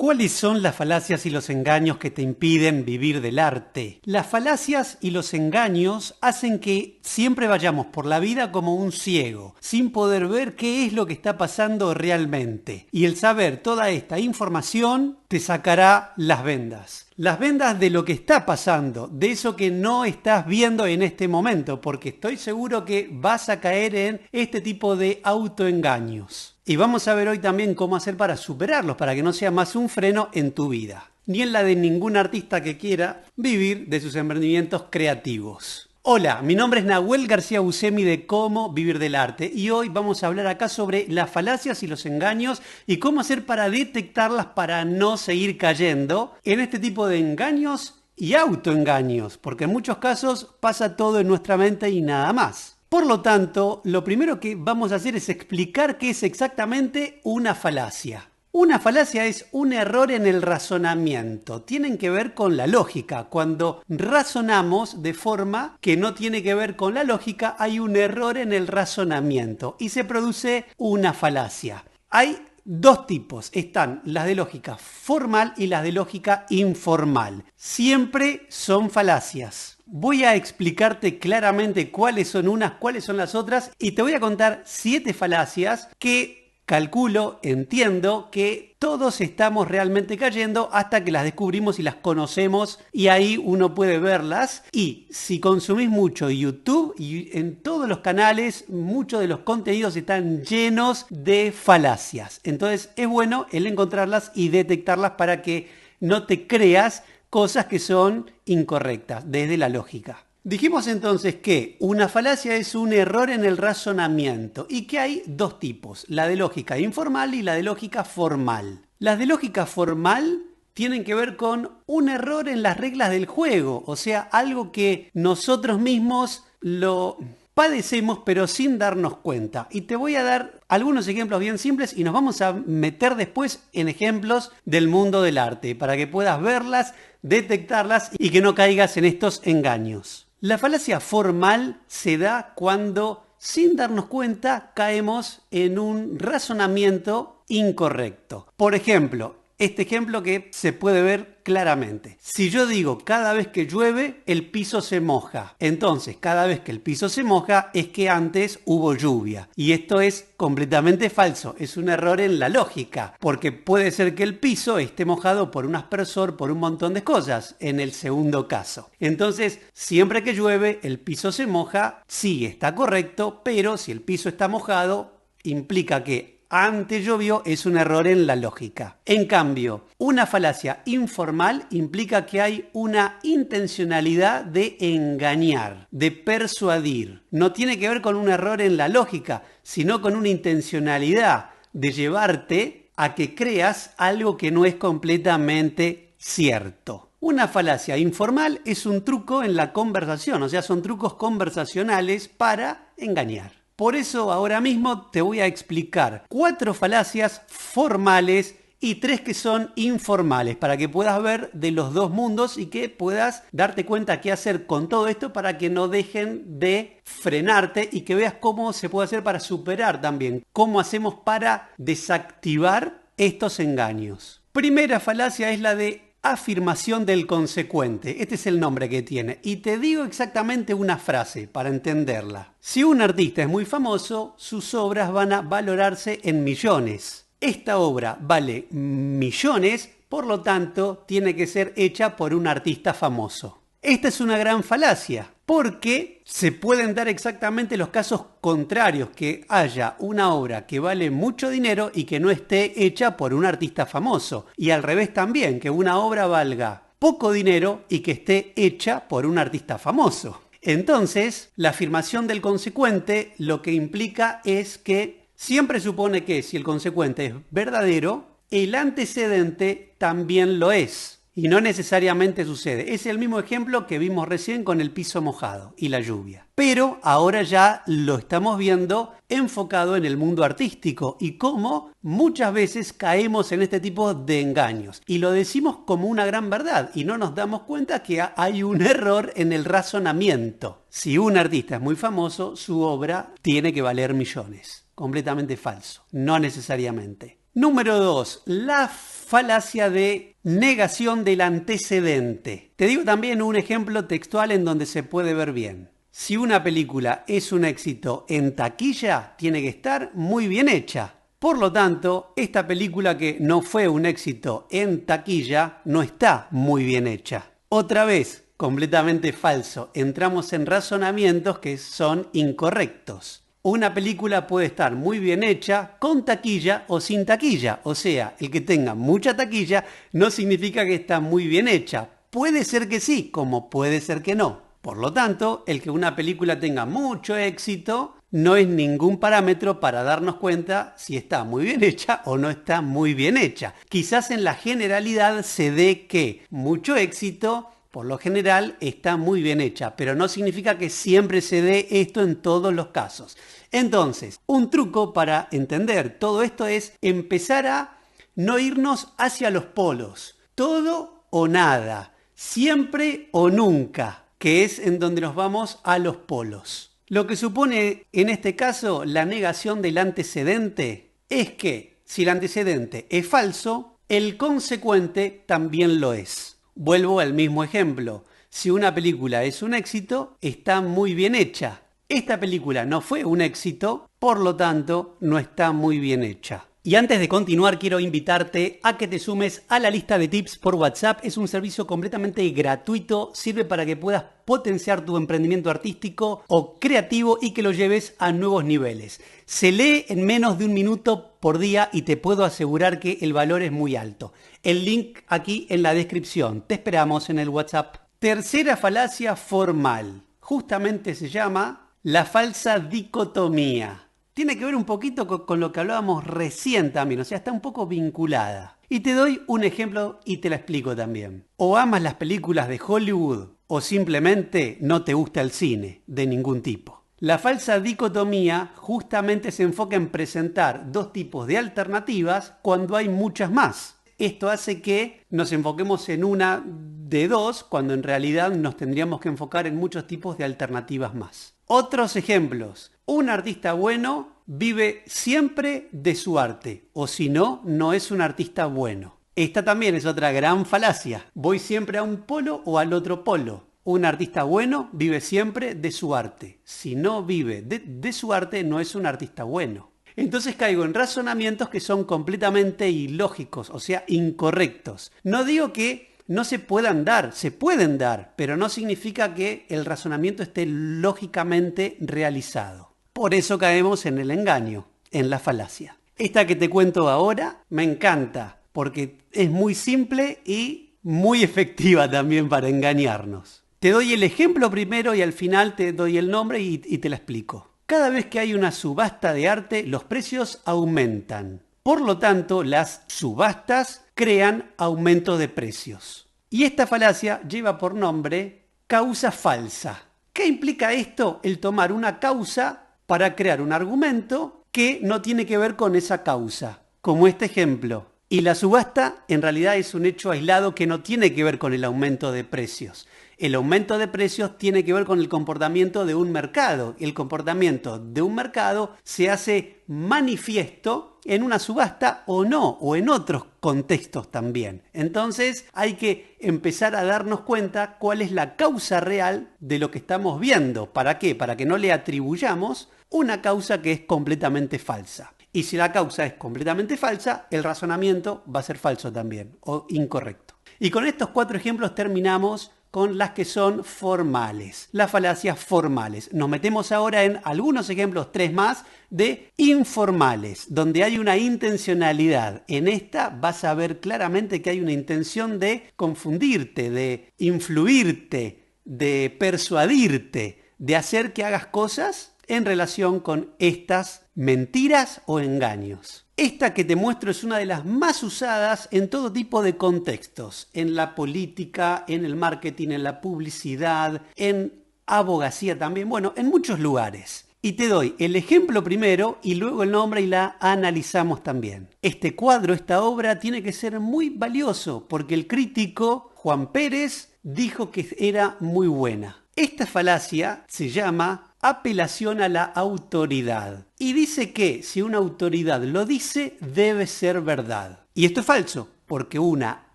¿Cuáles son las falacias y los engaños que te impiden vivir del arte? Las falacias y los engaños hacen que siempre vayamos por la vida como un ciego, sin poder ver qué es lo que está pasando realmente. Y el saber toda esta información te sacará las vendas. Las vendas de lo que está pasando, de eso que no estás viendo en este momento, porque estoy seguro que vas a caer en este tipo de autoengaños. Y vamos a ver hoy también cómo hacer para superarlos, para que no sea más un freno en tu vida, ni en la de ningún artista que quiera vivir de sus emprendimientos creativos. Hola, mi nombre es Nahuel García Buscemi de Cómo Vivir del Arte y hoy vamos a hablar acá sobre las falacias y los engaños y cómo hacer para detectarlas para no seguir cayendo en este tipo de engaños y autoengaños, porque en muchos casos pasa todo en nuestra mente y nada más. Por lo tanto, lo primero que vamos a hacer es explicar qué es exactamente una falacia. Una falacia es un error en el razonamiento. Tienen que ver con la lógica. Cuando razonamos de forma que no tiene que ver con la lógica, hay un error en el razonamiento y se produce una falacia. Hay dos tipos. Están las de lógica formal y las de lógica informal. Siempre son falacias. Voy a explicarte claramente cuáles son unas, cuáles son las otras y te voy a contar 7 falacias que calculo, entiendo que todos estamos realmente cayendo hasta que las descubrimos y las conocemos y ahí uno puede verlas. Y si consumís mucho YouTube y en todos los canales, muchos de los contenidos están llenos de falacias. Entonces es bueno el encontrarlas y detectarlas para que no te creas cosas que son incorrectas desde la lógica. Dijimos entonces que una falacia es un error en el razonamiento y que hay dos tipos, la de lógica informal y la de lógica formal. Las de lógica formal tienen que ver con un error en las reglas del juego, o sea, algo que nosotros mismos lo padecemos pero sin darnos cuenta. Y te voy a dar algunos ejemplos bien simples y nos vamos a meter después en ejemplos del mundo del arte para que puedas verlas, detectarlas y que no caigas en estos engaños. La falacia formal se da cuando, sin darnos cuenta, caemos en un razonamiento incorrecto. Por ejemplo, este ejemplo que se puede ver claramente. Si yo digo cada vez que llueve, el piso se moja. Entonces, cada vez que el piso se moja es que antes hubo lluvia. Y esto es completamente falso. Es un error en la lógica. Porque puede ser que el piso esté mojado por un aspersor, por un montón de cosas, en el segundo caso. Entonces, siempre que llueve, el piso se moja. Sí, está correcto, pero si el piso está mojado, implica que antes llovió, es un error en la lógica. En cambio, una falacia informal implica que hay una intencionalidad de engañar, de persuadir. No tiene que ver con un error en la lógica, sino con una intencionalidad de llevarte a que creas algo que no es completamente cierto. Una falacia informal es un truco en la conversación, o sea, son trucos conversacionales para engañar. Por eso ahora mismo te voy a explicar 4 falacias formales y 3 que son informales para que puedas ver de los dos mundos y que puedas darte cuenta qué hacer con todo esto para que no dejen de frenarte y que veas cómo se puede hacer para superar también, cómo hacemos para desactivar estos engaños. Primera falacia es la de afirmación del consecuente. Este es el nombre que tiene. Y te digo exactamente una frase para entenderla. Si un artista es muy famoso, sus obras van a valorarse en millones. Esta obra vale millones, por lo tanto, tiene que ser hecha por un artista famoso. Esta es una gran falacia, porque se pueden dar exactamente los casos contrarios, que haya una obra que vale mucho dinero y que no esté hecha por un artista famoso. Y al revés también, que una obra valga poco dinero y que esté hecha por un artista famoso. Entonces, la afirmación del consecuente lo que implica es que siempre supone que si el consecuente es verdadero, el antecedente también lo es. Y no necesariamente sucede. Es el mismo ejemplo que vimos recién con el piso mojado y la lluvia. Pero ahora ya lo estamos viendo enfocado en el mundo artístico y cómo muchas veces caemos en este tipo de engaños. Y lo decimos como una gran verdad y no nos damos cuenta que hay un error en el razonamiento. Si un artista es muy famoso, su obra tiene que valer millones. Completamente falso. No necesariamente. Número 2. La falacia de negación del antecedente. Te digo también un ejemplo textual en donde se puede ver bien. Si una película es un éxito en taquilla, tiene que estar muy bien hecha. Por lo tanto, esta película que no fue un éxito en taquilla, no está muy bien hecha. Otra vez, completamente falso. Entramos en razonamientos que son incorrectos. Una película puede estar muy bien hecha con taquilla o sin taquilla. O sea, el que tenga mucha taquilla no significa que está muy bien hecha. Puede ser que sí, como puede ser que no. Por lo tanto, el que una película tenga mucho éxito no es ningún parámetro para darnos cuenta si está muy bien hecha o no está muy bien hecha. Quizás en la generalidad se dé que mucho éxito, por lo general, está muy bien hecha, pero no significa que siempre se dé esto en todos los casos. Entonces, un truco para entender todo esto es empezar a no irnos hacia los polos. Todo o nada, siempre o nunca, que es en donde nos vamos a los polos. Lo que supone en este caso la negación del antecedente es que si el antecedente es falso, el consecuente también lo es. Vuelvo al mismo ejemplo. Si una película es un éxito, está muy bien hecha. Esta película no fue un éxito, por lo tanto, no está muy bien hecha. Y antes de continuar, quiero invitarte a que te sumes a la lista de tips por WhatsApp. Es un servicio completamente gratuito, sirve para que puedas potenciar tu emprendimiento artístico o creativo y que lo lleves a nuevos niveles. Se lee en menos de 1 minuto por día y te puedo asegurar que el valor es muy alto. El link aquí en la descripción. Te esperamos en el WhatsApp. Tercera falacia formal. Justamente se llama la falsa dicotomía. Tiene que ver un poquito con lo que hablábamos recién también, o sea, está un poco vinculada. Y te doy un ejemplo y te la explico también. O amas las películas de Hollywood o simplemente no te gusta el cine de ningún tipo. La falsa dicotomía justamente se enfoca en presentar 2 tipos de alternativas cuando hay muchas más. Esto hace que nos enfoquemos en una de 2 cuando en realidad nos tendríamos que enfocar en muchos tipos de alternativas más. Otros ejemplos. Un artista bueno vive siempre de su arte, o si no, no es un artista bueno. Esta también es otra gran falacia. Voy siempre a un polo o al otro polo. Un artista bueno vive siempre de su arte. Si no vive de su arte, no es un artista bueno. Entonces caigo en razonamientos que son completamente ilógicos, o sea, incorrectos. No digo que no se puedan dar, se pueden dar, pero no significa que el razonamiento esté lógicamente realizado. Por eso caemos en el engaño, en la falacia. Esta que te cuento ahora me encanta, porque es muy simple y muy efectiva también para engañarnos. Te doy el ejemplo primero y al final te doy el nombre y te la explico. Cada vez que hay una subasta de arte, los precios aumentan. Por lo tanto, las subastas crean aumento de precios. Y esta falacia lleva por nombre causa falsa. ¿Qué implica esto? El tomar una causa para crear un argumento que no tiene que ver con esa causa, como este ejemplo. Y la subasta en realidad es un hecho aislado que no tiene que ver con el aumento de precios. El aumento de precios tiene que ver con el comportamiento de un mercado. El comportamiento de un mercado se hace manifiesto en una subasta o no, o en otros contextos también. Entonces hay que empezar a darnos cuenta cuál es la causa real de lo que estamos viendo. ¿Para qué? Para que no le atribuyamos una causa que es completamente falsa. Y si la causa es completamente falsa, el razonamiento va a ser falso también, o incorrecto. Y con estos 4 ejemplos terminamos con las que son formales, las falacias formales. Nos metemos ahora en algunos ejemplos, 3 más, de informales, donde hay una intencionalidad. En esta vas a ver claramente que hay una intención de confundirte, de influirte, de persuadirte, de hacer que hagas cosas en relación con estas mentiras o engaños. Esta que te muestro es una de las más usadas en todo tipo de contextos, en la política, en el marketing, en la publicidad, en abogacía también, bueno, en muchos lugares. Y te doy el ejemplo primero y luego el nombre y la analizamos también. Este cuadro, esta obra, tiene que ser muy valioso porque el crítico Juan Pérez dijo que era muy buena. Esta falacia se llama apelación a la autoridad. Y dice que si una autoridad lo dice, debe ser verdad. Y esto es falso, porque una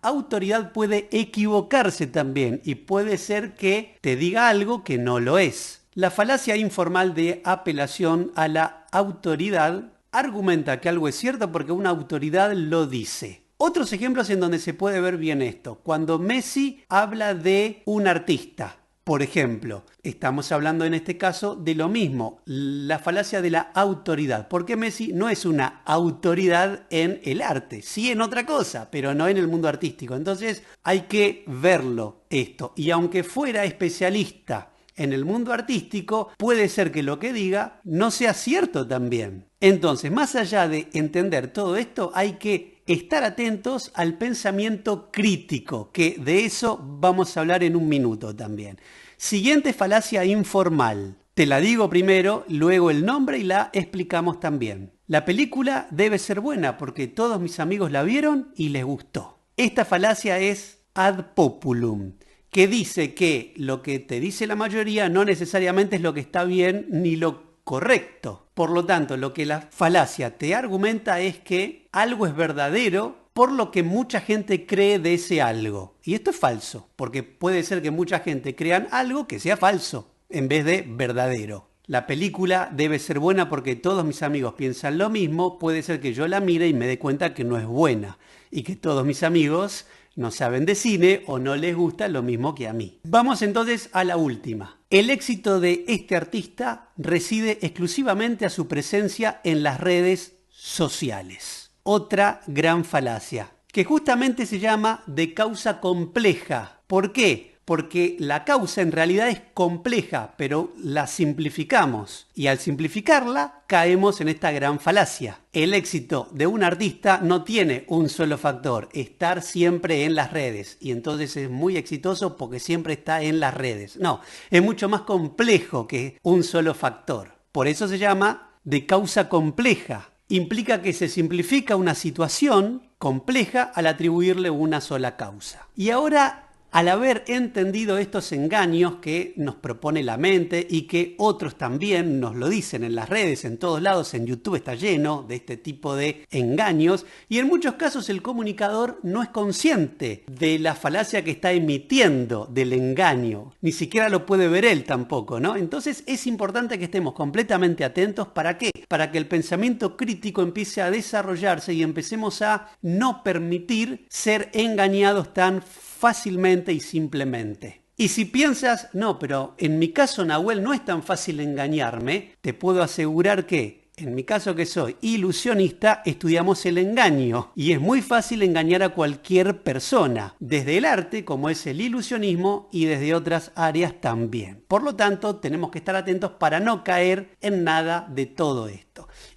autoridad puede equivocarse también y puede ser que te diga algo que no lo es. La falacia informal de apelación a la autoridad argumenta que algo es cierto porque una autoridad lo dice. Otros ejemplos en donde se puede ver bien esto. Cuando Messi habla de un artista. Por ejemplo, estamos hablando en este caso de lo mismo, la falacia de la autoridad. Porque Messi no es una autoridad en el arte, sí en otra cosa, pero no en el mundo artístico. Entonces hay que verlo esto. Y aunque fuera especialista en el mundo artístico, puede ser que lo que diga no sea cierto también. Entonces, más allá de entender todo esto, hay que estar atentos al pensamiento crítico, que de eso vamos a hablar en un minuto también. Siguiente falacia informal. Te la digo primero, luego el nombre y la explicamos también. La película debe ser buena porque todos mis amigos la vieron y les gustó. Esta falacia es ad populum, que dice que lo que te dice la mayoría no necesariamente es lo que está bien ni lo correcto. Por lo tanto, lo que la falacia te argumenta es que algo es verdadero por lo que mucha gente cree de ese algo. Y esto es falso, porque puede ser que mucha gente crea algo que sea falso en vez de verdadero. La película debe ser buena porque todos mis amigos piensan lo mismo. Puede ser que yo la mire y me dé cuenta que no es buena y que todos mis amigos no saben de cine o no les gusta lo mismo que a mí. Vamos entonces a la última. El éxito de este artista reside exclusivamente a su presencia en las redes sociales. Otra gran falacia, que justamente se llama de causa compleja. ¿Por qué? Porque la causa en realidad es compleja, pero la simplificamos. Y al simplificarla, caemos en esta gran falacia. El éxito de un artista no tiene un solo factor, estar siempre en las redes. Y entonces es muy exitoso porque siempre está en las redes. No, es mucho más complejo que un solo factor. Por eso se llama de causa compleja. Implica que se simplifica una situación compleja al atribuirle una sola causa. Y ahora, al haber entendido estos engaños que nos propone la mente y que otros también nos lo dicen en las redes, en todos lados, en YouTube está lleno de este tipo de engaños y en muchos casos el comunicador no es consciente de la falacia que está emitiendo, del engaño, ni siquiera lo puede ver él tampoco, ¿no? Entonces es importante que estemos completamente atentos. ¿Para qué? Para que el pensamiento crítico empiece a desarrollarse y empecemos a no permitir ser engañados tan fácilmente y simplemente. Y si piensas, no, pero en mi caso, Nahuel, no es tan fácil engañarme, te puedo asegurar que, en mi caso que soy ilusionista, estudiamos el engaño y es muy fácil engañar a cualquier persona, desde el arte, como es el ilusionismo, y desde otras áreas también. Por lo tanto, tenemos que estar atentos para no caer en nada de todo esto.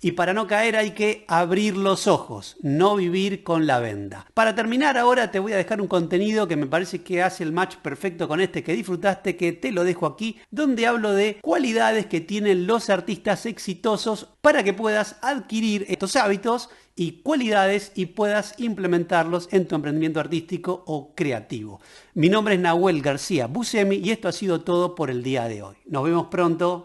Y para no caer hay que abrir los ojos, no vivir con la venda. Para terminar ahora te voy a dejar un contenido que me parece que hace el match perfecto con este que disfrutaste, que te lo dejo aquí, donde hablo de cualidades que tienen los artistas exitosos para que puedas adquirir estos hábitos y cualidades y puedas implementarlos en tu emprendimiento artístico o creativo. Mi nombre es Nahuel García Buscemi y esto ha sido todo por el día de hoy. Nos vemos pronto.